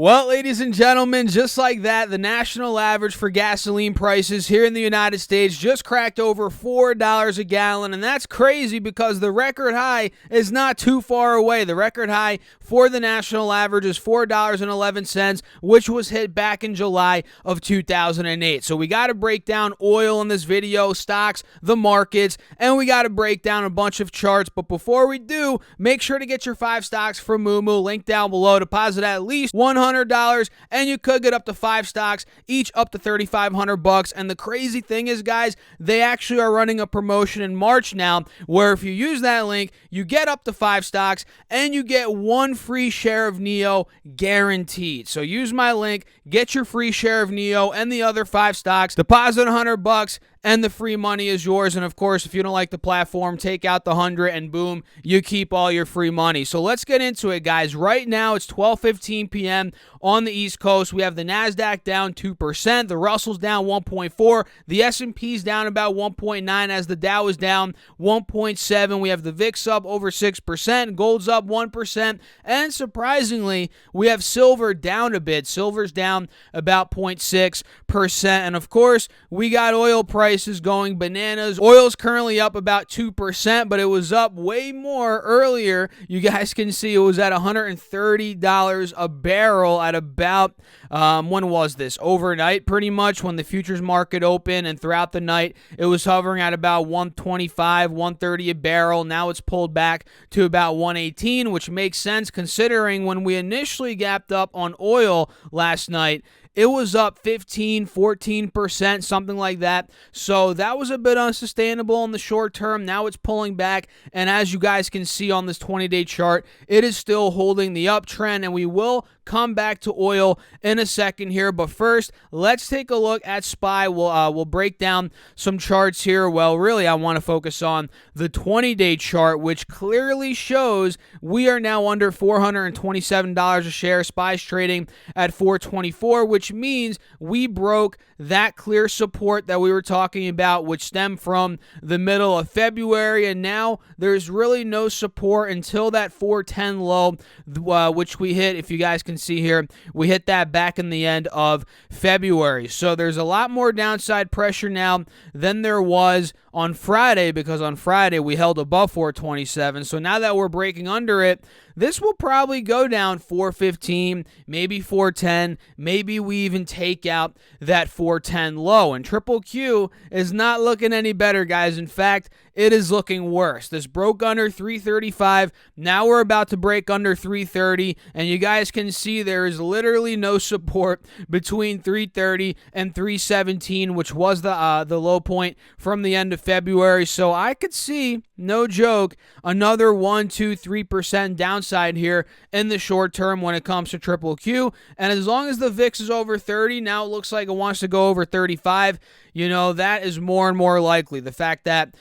Well, ladies and gentlemen, just like that, the national average for gasoline prices here in the United States just cracked over $4 a gallon, and that's crazy because the record high is not too far away. The record high for the national average is $4.11, which was hit back in July of 2008. So we got to break down oil in this video, stocks, the markets, and we got to break down a bunch of charts. But before we do, make sure to get your 5 stocks from Moomoo. Link down below. Deposit at least $100, and you could get up to 5 stocks, each up to $3,500. And the crazy thing is, guys, they actually are running a promotion in March now, where if you use that link, you get up to 5 stocks, and you get 1 free share of NEO guaranteed. So use my link, get your free share of NEO and the other 5 stocks, deposit $100, and the free money is yours. And of course, if you don't like the platform, take out the 100 and boom, you keep all your free money. So let's get into it, guys. Right now, it's 12:15 p.m. on the East Coast. We have the NASDAQ down 2%, the Russell's down 1.4%, the S&P's down about 1.9%, as the Dow is down 1.7%. We have the VIX up over 6%, gold's up 1%, and surprisingly, we have silver down a bit. Silver's down about 0.6%, and of course, we got oil prices going bananas. Oil's currently up about 2%, but it was up way more earlier. You guys can see it was at $130 a barrel at about, when was this? Overnight, pretty much, when the futures market opened, and throughout the night, it was hovering at about $125, $130 a barrel. Now it's pulled back to about $118, which makes sense considering when we initially gapped up on oil last night, it was up 15, 14%, something like that. So that was a bit unsustainable in the short term. Now it's pulling back, and as you guys can see on this 20-day chart, it is still holding the uptrend, and we will come back to oil in a second here. But first, let's take a look at SPY. We'll break down some charts here. Well, really, I want to focus on the 20-day chart, which clearly shows we are now under $427 a share. SPY's trading at $424, which means we broke that clear support that we were talking about, which stemmed from the middle of February, and now there's really no support until that 410 low, which we hit. If you guys can see here, we hit that back in the end of February. So there's a lot more downside pressure now than there was on Friday, because on Friday we held above 427. So now that we're breaking under it, this will probably go down 415, maybe 410, maybe we even take out that 410 low. And Triple Q is not looking any better, guys. In fact, it is looking worse. This broke under 335. Now we're about to break under 330, and you guys can see there is literally no support between 330 and 317, which was the low point from the end of February. So I could see, no joke, another 1, 2, 3% downside here in the short term when it comes to Triple Q. And as long as the VIX is over 30, now it looks like it wants to go over 35. You know, that is more and more likely. The fact that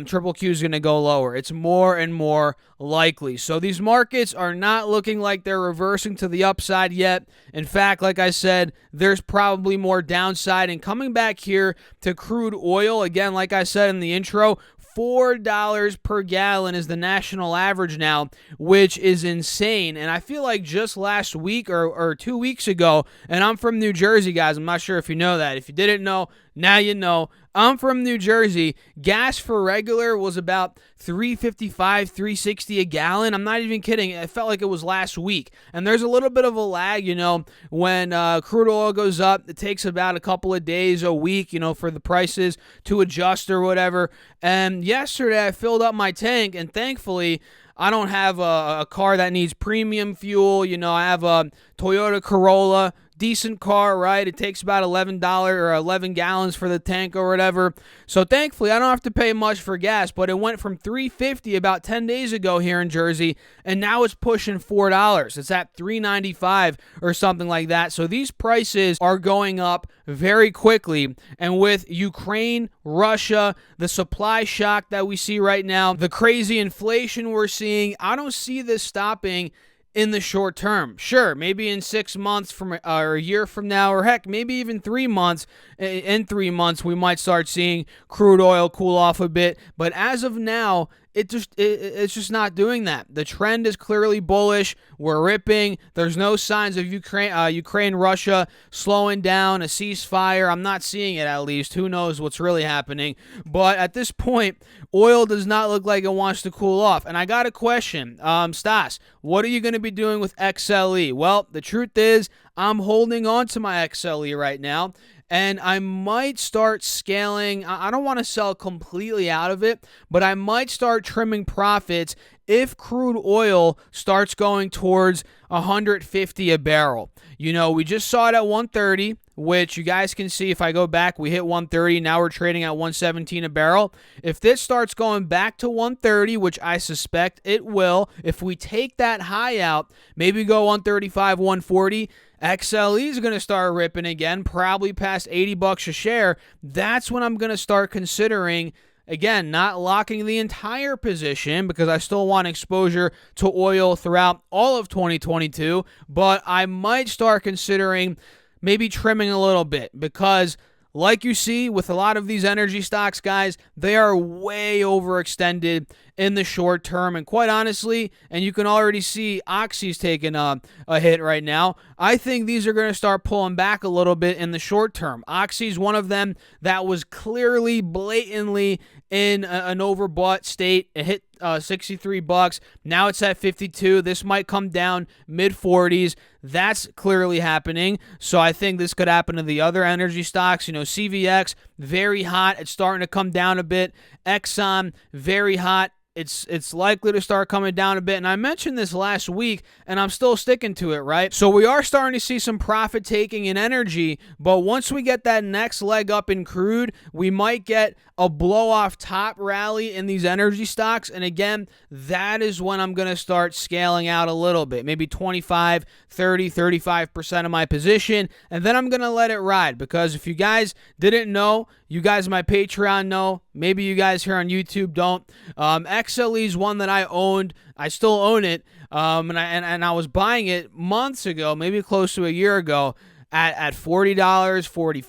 Triple Q is going to go lower, it's more and more likely. So these markets are not looking like they're reversing to the upside yet. In fact, like I said, there's probably more downside. And coming back here to crude oil, again, like I said in the intro, $4 per gallon is the national average now, which is insane. And I feel like just last week or 2 weeks ago, and I'm from New Jersey, guys. I'm not sure if you know that. If you didn't know, now you know. I'm from New Jersey. Gas for regular was about $3.55, $3.60 a gallon. I'm not even kidding. It felt like it was last week. And there's a little bit of a lag, you know, when crude oil goes up. It takes about a couple of days, a week, you know, for the prices to adjust or whatever. And yesterday I filled up my tank, and thankfully I don't have a car that needs premium fuel. You know, I have a Toyota Corolla. Decent car, right? It takes about $11 or 11 gallons for the tank or whatever. So thankfully, I don't have to pay much for gas, but it went from $3.50 about 10 days ago here in Jersey, and now it's pushing $4. It's at $3.95 or something like that. So these prices are going up very quickly. And with Ukraine, Russia, the supply shock that we see right now, the crazy inflation we're seeing, I don't see this stopping in the short term. Sure, maybe in 6 months from or a year from now, or heck, maybe even 3 months. In 3 months, we might start seeing crude oil cool off a bit. But as of now, it's just not doing that. The trend is clearly bullish. We're ripping. There's no signs of Ukraine, Russia slowing down, a ceasefire. I'm not seeing it, at least. Who knows what's really happening? But at this point, oil does not look like it wants to cool off. And I got a question. Stas, what are you going to be doing with XLE? Well, the truth is, I'm holding on to my XLE right now, and I might start scaling. I don't want to sell completely out of it, but I might start trimming profits if crude oil starts going towards 150 a barrel. You know, we just saw it at 130, which you guys can see if I go back, we hit 130. Now we're trading at 117 a barrel. If this starts going back to 130, which I suspect it will, if we take that high out, maybe go 135, 140, XLE is going to start ripping again, probably past $80 a share. That's when I'm going to start considering, again, not locking the entire position because I still want exposure to oil throughout all of 2022, but I might start considering maybe trimming a little bit because, like you see with a lot of these energy stocks, guys, they are way overextended in the short term. And quite honestly, and you can already see Oxy's taking a hit right now, I think these are going to start pulling back a little bit in the short term. Oxy's one of them that was clearly, blatantly in an overbought state. It hit $63. Now it's at 52. This might come down mid-40s. That's clearly happening. So I think this could happen to the other energy stocks. You know, CVX, very hot. It's starting to come down a bit. Exxon, very hot. It's likely to start coming down a bit. And I mentioned this last week, and I'm still sticking to it, right? So we are starting to see some profit taking in energy, but once we get that next leg up in crude, we might get a blow-off top rally in these energy stocks. And again, that is when I'm going to start scaling out a little bit, maybe 25, 30, 35% of my position, and then I'm going to let it ride. Because if you guys didn't know, you guys my Patreon know, maybe you guys here on YouTube don't. XLE is one that I owned. I still own it, and I was buying it months ago, maybe close to a year ago, at $40, $45,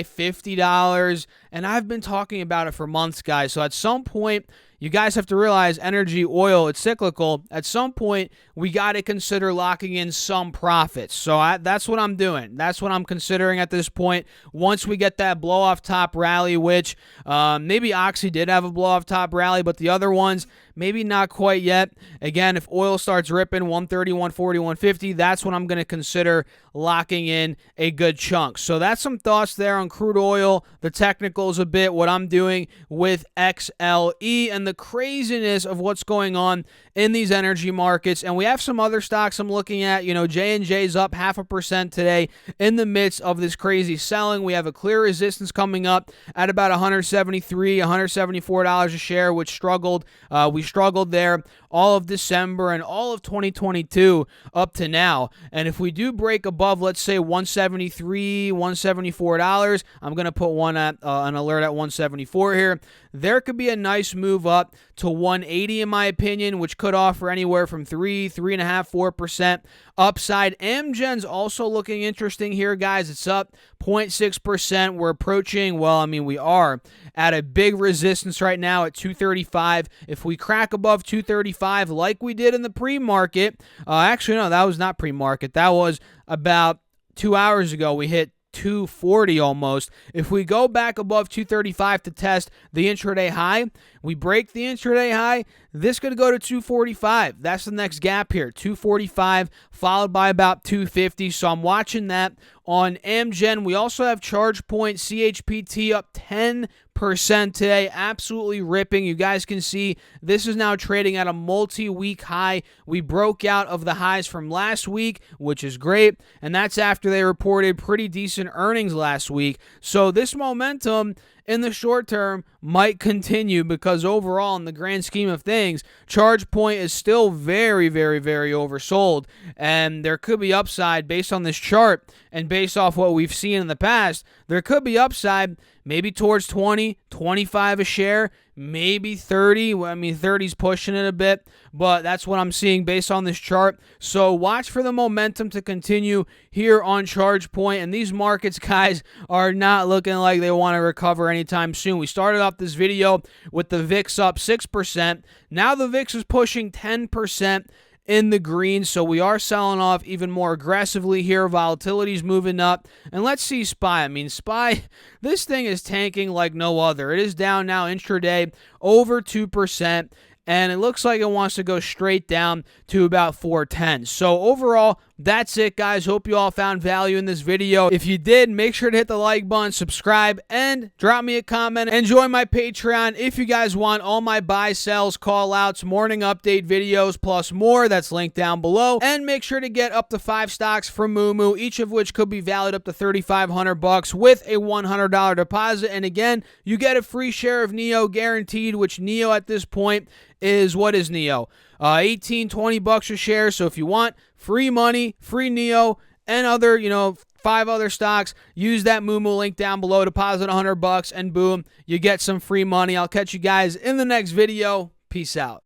$50, and I've been talking about it for months, guys. So at some point, you guys have to realize energy, oil, it's cyclical. At some point, we got to consider locking in some profits. So that's what I'm doing. That's what I'm considering at this point. Once we get that blow-off top rally, which maybe Oxy did have a blow-off top rally, but the other ones, maybe not quite yet. Again, if oil starts ripping 130, 140, 150, that's when I'm going to consider locking in a good chunk. So that's some thoughts there on crude oil, the technicals a bit, what I'm doing with XLE, and the craziness of what's going on in these energy markets. And we have some other stocks I'm looking at. You know, J&J's up 0.5% today in the midst of this crazy selling. We have a clear resistance coming up at about $173, $174 a share, which struggled. We struggled there all of December and all of 2022 up to now. And if we do break above, let's say $173, $174, I'm going to put an alert at 174 here. There could be a nice move up to 180 in my opinion, which could offer anywhere from 3.5%, 4% upside. Amgen's also looking interesting here, guys. It's up 0.6%. We're approaching, we are at a big resistance right now at 235. If we crack above 235 like we did in the pre-market, actually no, that was not pre-market. That was about 2 hours ago. We hit 240 almost. If we go back above 235 to test the intraday high, we break the intraday high, this could go to 245. That's the next gap here, 245 followed by about 250. So I'm watching that on Amgen. We also have ChargePoint, CHPT up 10% today, absolutely ripping. You guys can see this is now trading at a multi-week high. We broke out of the highs from last week, which is great, and that's after they reported pretty decent earnings last week. So this momentum in the short term might continue because overall, in the grand scheme of things, ChargePoint is still very, very, very oversold, and there could be upside based on this chart and based off what we've seen in the past. There could be upside maybe towards 20, 25 a share, maybe 30. I mean, 30's pushing it a bit, but that's what I'm seeing based on this chart. So watch for the momentum to continue here on ChargePoint. And these markets, guys, are not looking like they want to recover anytime soon. We started off this video with the VIX up 6%. Now the VIX is pushing 10% in the green, so we are selling off even more aggressively here. Volatility's moving up. And let's see SPY. I mean, SPY, this thing is tanking like no other. It is down now intraday over 2%. And it looks like it wants to go straight down to about 410. So overall, that's it, guys. Hope you all found value in this video. If you did, make sure to hit the like button, subscribe, and drop me a comment. And join my Patreon if you guys want all my buy, sells, call outs, morning update videos, plus more. That's linked down below. And make sure to get up to 5 stocks from Moomoo, each of which could be valued up to $3,500 with a $100 deposit. And again, you get a free share of NEO guaranteed, which NEO at this point is, what is NEO? 18, 20 bucks a share. So if you want free money, free NEO, and other, 5 other stocks, use that Moomoo link down below, deposit $100, and boom, you get some free money. I'll catch you guys in the next video. Peace out.